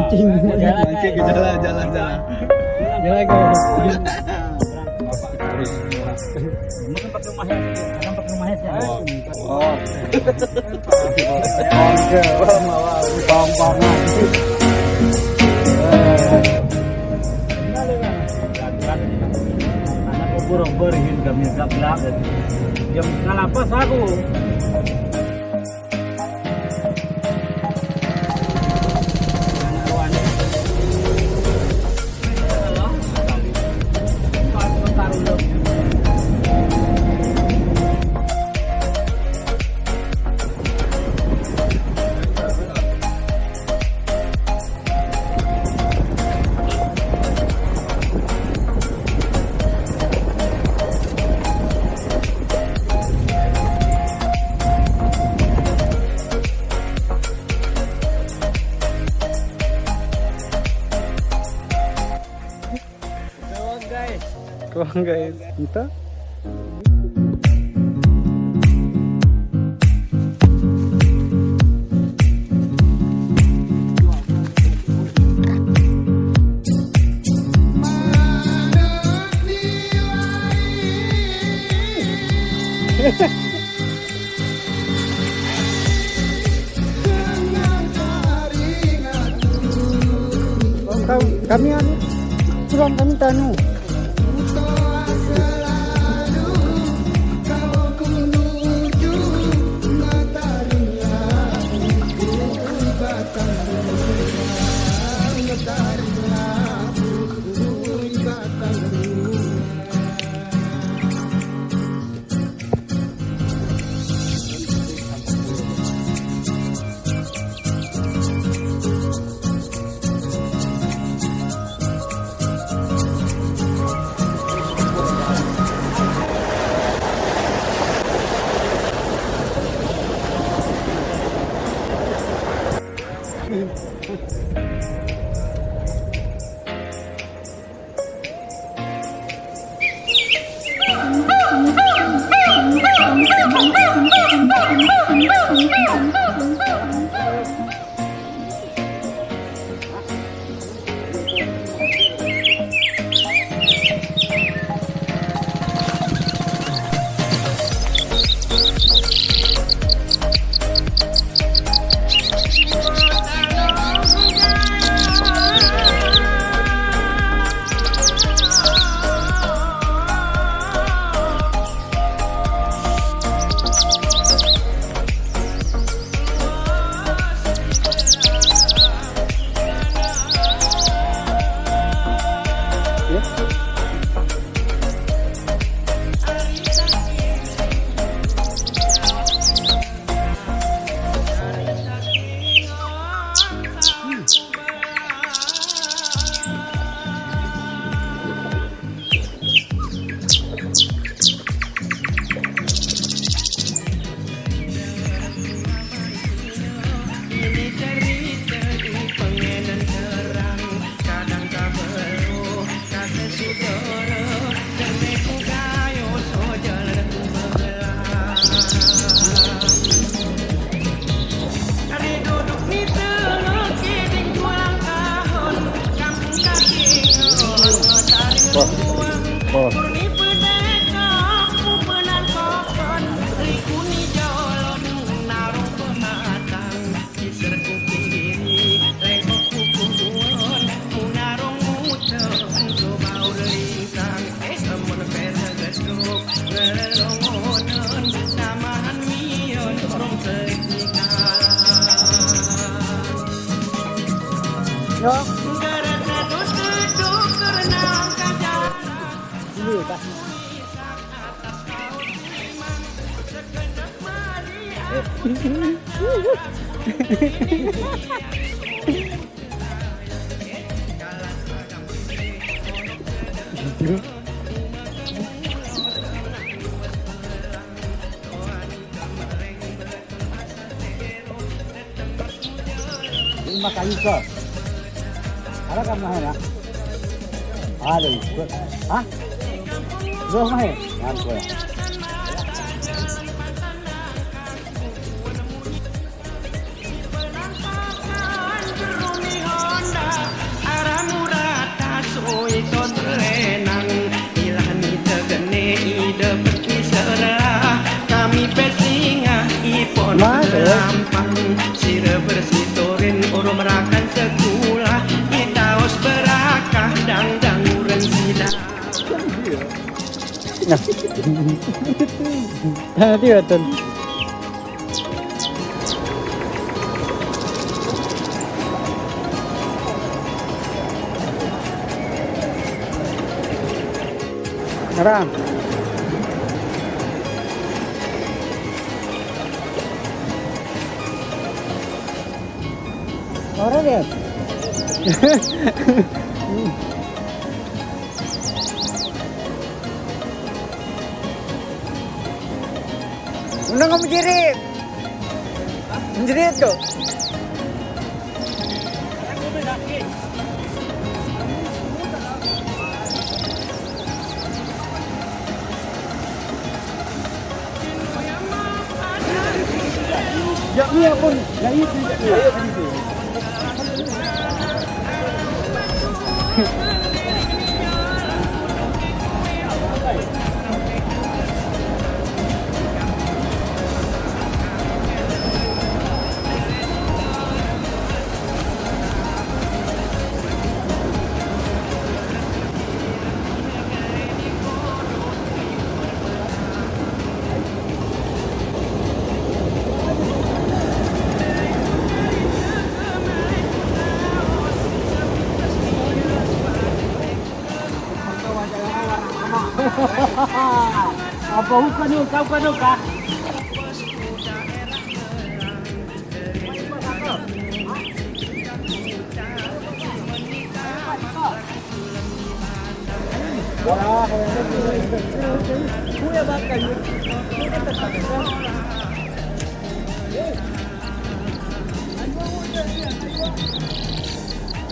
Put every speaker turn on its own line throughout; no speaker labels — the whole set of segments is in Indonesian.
mancing.
Mancing ke jalan.
Jalan guys.
Mungkin pakai mahas, kadang pakai mahas ya.
Oh.
Oke, pam-paman.
Anak ko burong berhin kami gablak. Yang ngalapas aku.
Tuang guys, kita kami anu pulang kami tanu.
Lima kayu ke? Ada kan mah ya? Ada ikut. Hah? Dua mah ya? Ngaku ya.
selampang sira bersitorin urung merakan sekolah kita os berakah dang uren sila.
Nah. Tadi betul. Ram. Orang dia. Udah nggak menjerit. Menjerit tuh. Ya iya pun, ya itu. Apa bukan yuk, kau kan yuk kak? Wah, kuya bakal yuk.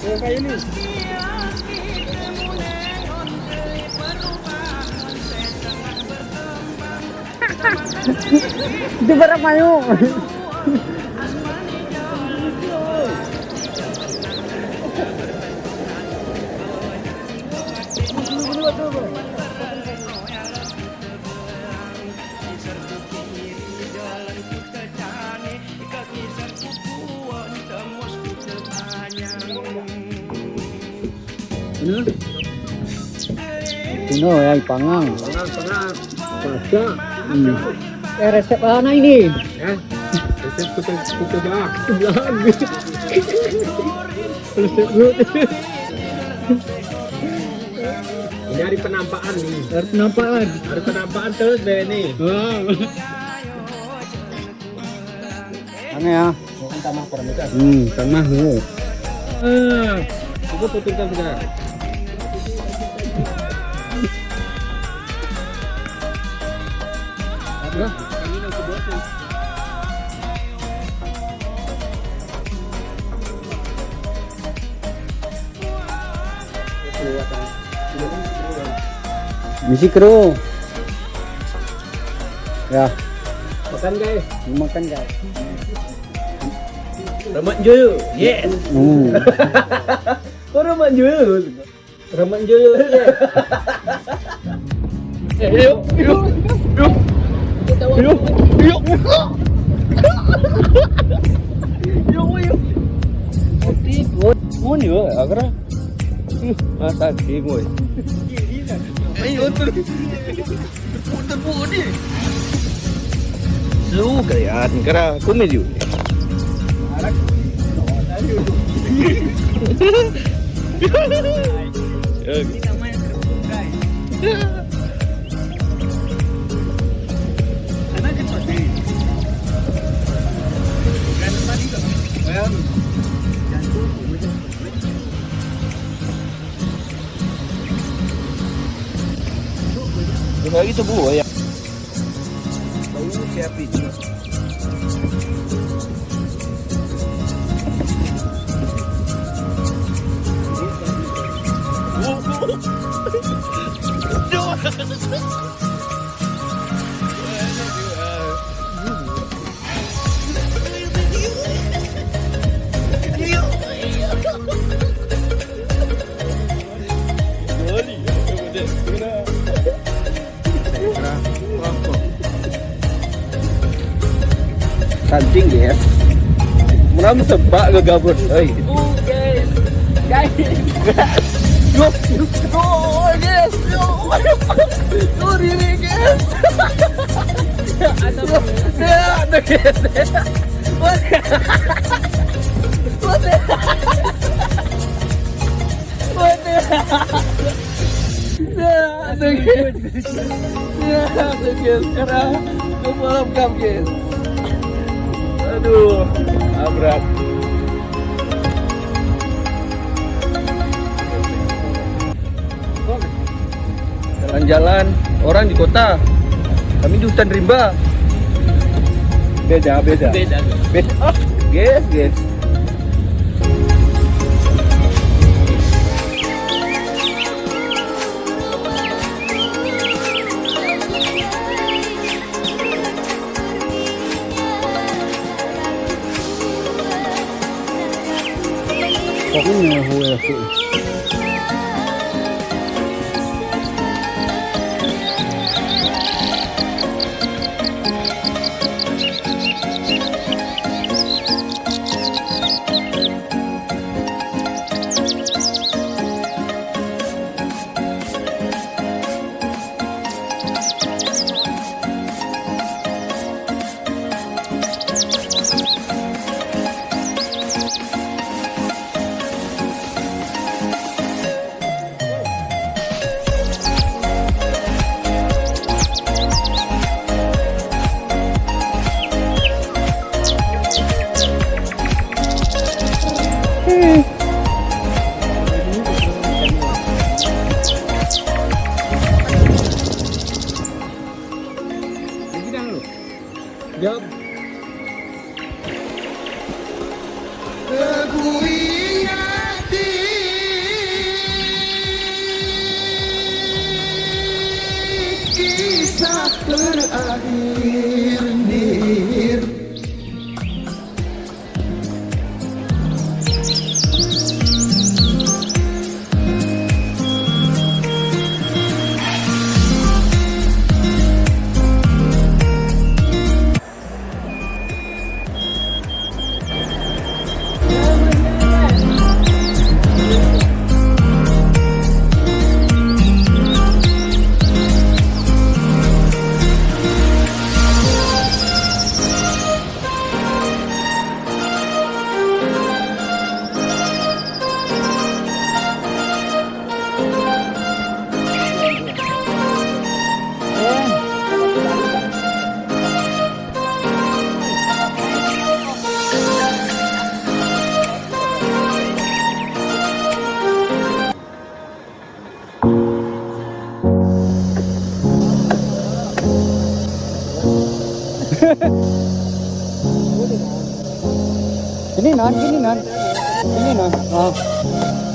Kayak ini. Itu berapa yuk? Kuno ya, pangang.
Pangang.
Resep mana ini?
Resep kutu bak. Ini hari penampakan nih.
Hari penampakan.
Hari penampakan terus deh nih.
Aneh ya.
Tamah permukaan.
Tengah dulu.
Aku putuskan sudah.
Misi kru. Ya,
Makan guys.
makan guys.
Remak jul. Yes. Kok remak jul? Remak jul. Yuk.
Muốn nữa ở cái đó.
Masa sih gue. Ayo tuh. Putar nih. Lu kayak kira komedi. Kayak gitu bu ya. Tahu siapa ini? mancing guys. Meram sebak gegabut. Oi.
Guys.
Yo, guys. Yo. Tuh diri guys. Ada guys. Sekarang kepala kam guys. Aduh, berat. Jalan-jalan orang di kota, kami di hutan rimba. Beda. Oh, guys.
Pokoknya hue aku.
Jawab.
Kisah terakhir Nir.
Ini non. Ah.